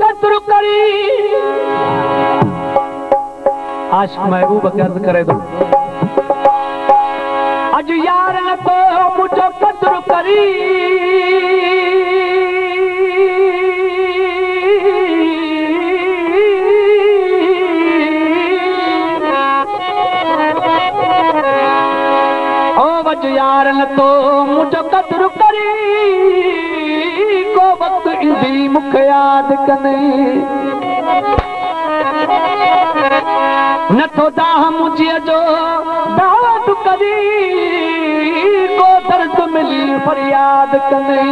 कत्र करी आशिक महबूब के अर्ज करे दो अज यार न को मुझो कत्र करी ओ वज यार न तो मुझो कत्र करी को वक्त इंदी मुख याद कने न तो दाह मुझे जो दावत करी को दर्द मिली फरियाद कने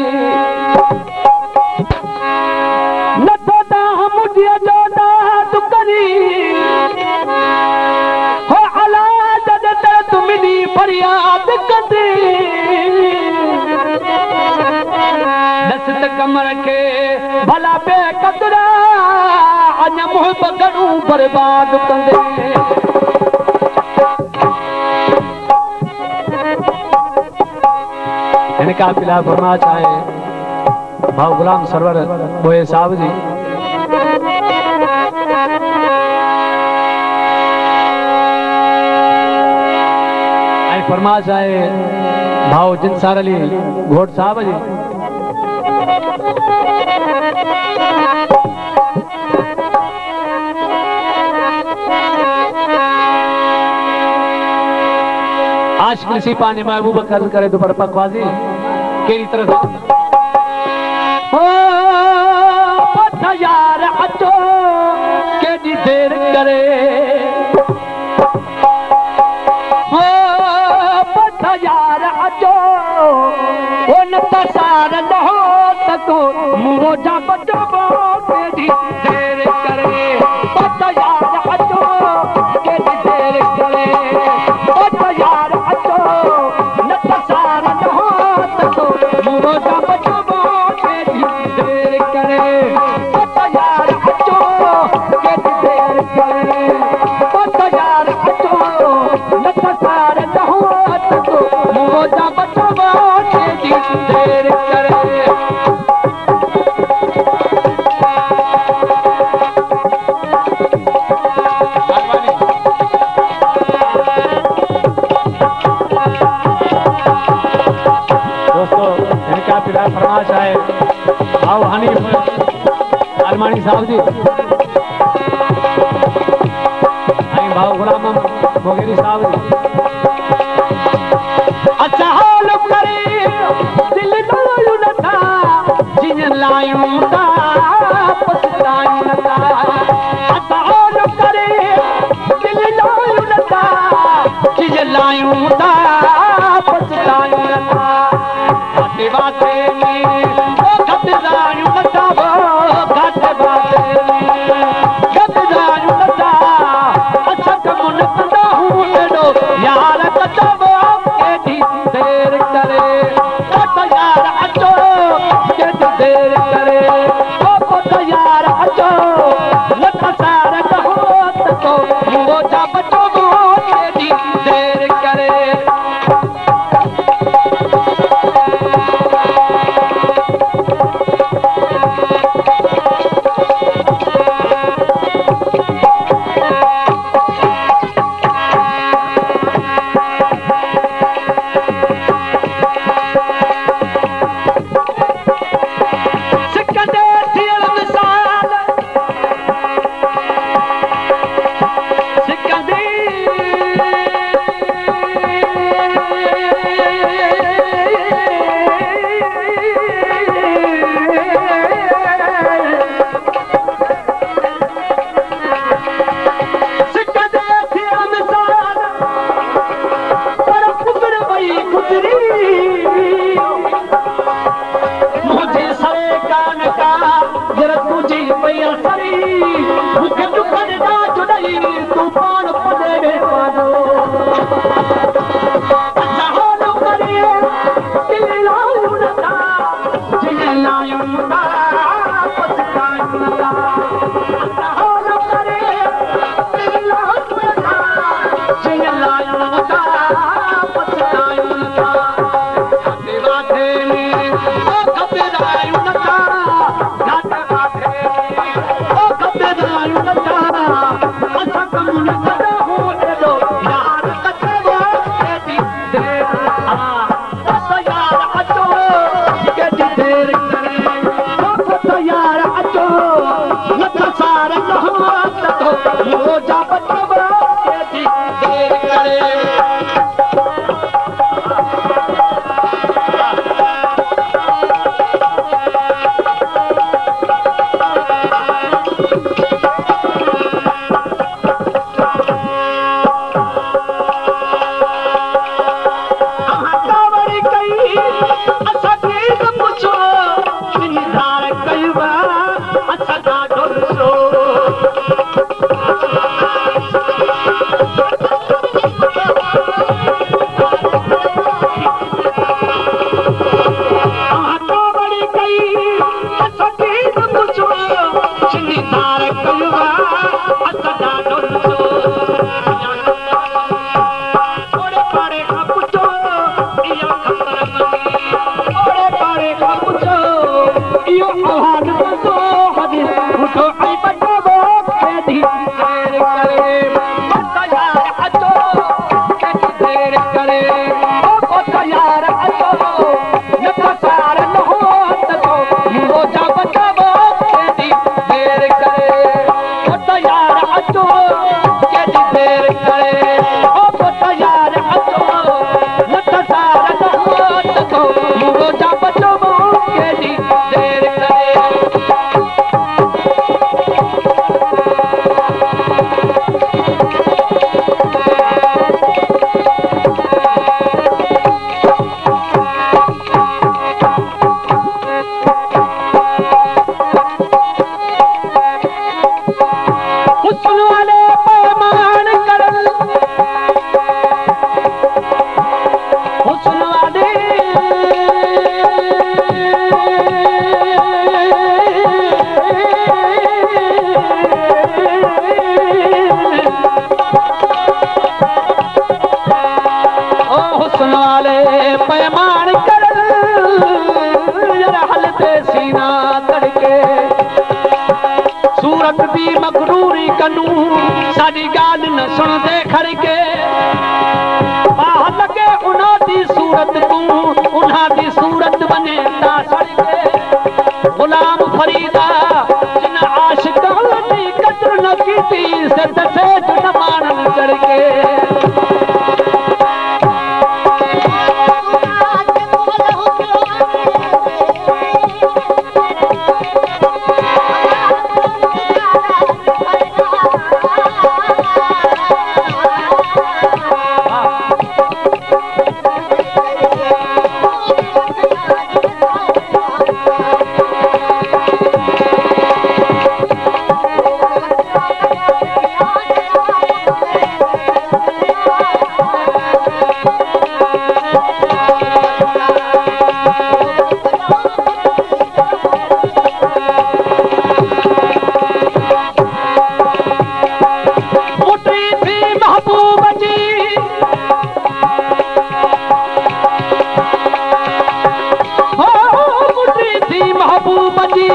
न तो दाह मुझे जो दावत करी हो अला जद दर्द मिली फरियाद कने दस्त कमर के भला पे कतरा अन मुहब गणू बर्बाद कंदे इनका फिलहाल फरमा चाहे भाव गुलाम सरवर बोए साहब जी आई फरमा चाहे भाव जिनसार अली घोट साहब जी आशिक नसीब पाने महबूब कर्ज करे तो पर पकवाजी केरी तरह ओ पता यार अचो केडी देर करे ओ पता यार अचो ओ न तसार लहो तको मोजा बचबो केडी देर करे पता यार अचो केडी देर करे पता यार अचो न तसार लहो तको मोजा बचबो केडी देर करे पता यार अचो केडी देर करे पता यार अचो न तसार लहो तको मोजा बचबो केडी देर करे फरमाश है भाव हनीफ अलमानी साहब जी आई भाव गुलाम मोगेरी साहब जी अच्छा हाल करे दिल लायू न था जिन लायू ता पछतायू न था अच्छा हाल करे दिल लायू न था जिन लायू ता पछतायू न था बाते में ओ घटदायू नता वो घट बाते में घटदायू नता अच्छा कमुन कंदा हूं एडो यार कचबो केडी देर करे पता यार अचो केडी देर करे ओ पता यार अचो लता सार कहो तको मोजा बचबो केडी देर करे पुछो इहो आवाज़ तो हदीस उठो ऐं बचावो केॾी देर करे बस यार अचो केॾी देर करे ओ बस यार अचो न कसार न हो त मुंहिंजो जा बचावो केॾी देर करे बस यार अचो केॾी देर करे ओ बस यार अचो न कसार न हो त मुंहिंजो जा बचावो केॾी देर करे हुस्न वाले पैमान करल हुस्न वाले ओ हुस्न वाले पैमान करल जरा हलते सीना तड़के सूरत दी मगरूरी कनू साडी गाल न सुनदे खड़के आह लगे उन्हां दी सूरत तू उन्हां दी सूरत बने ता सड़के गुलाम फरीदा जिन आशिकान दी कदर न कीती से दसे न मानन करके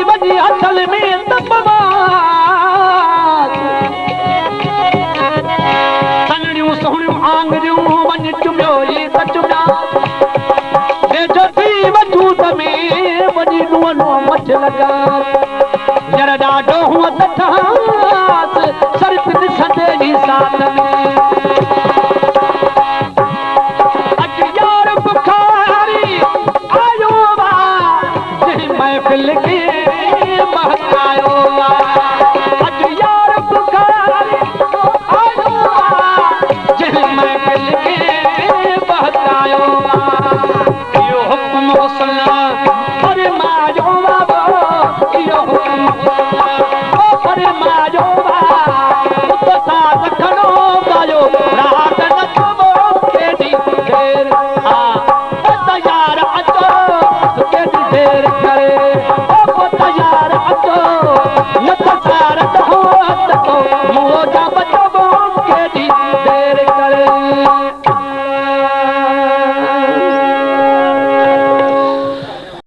वजी असल में सनड़ियूं सोहणियूं आंगरियूं वञ चुमियो ई त चुमिया वेझो थी वजूद में वञी नुंहुं नुंहुं मछ लॻा जर ॾाढो हुअ त ठास शर्त ॾिसंदे ई साथ में अॼु यार बुखारी आयो वा जंहिं महफ़िल खे महकायो वा अॼु यार बुखारी आयो वा जंहिं महफ़िल खे महकायो वा इहो हुकुम हुस्न फरमायो वा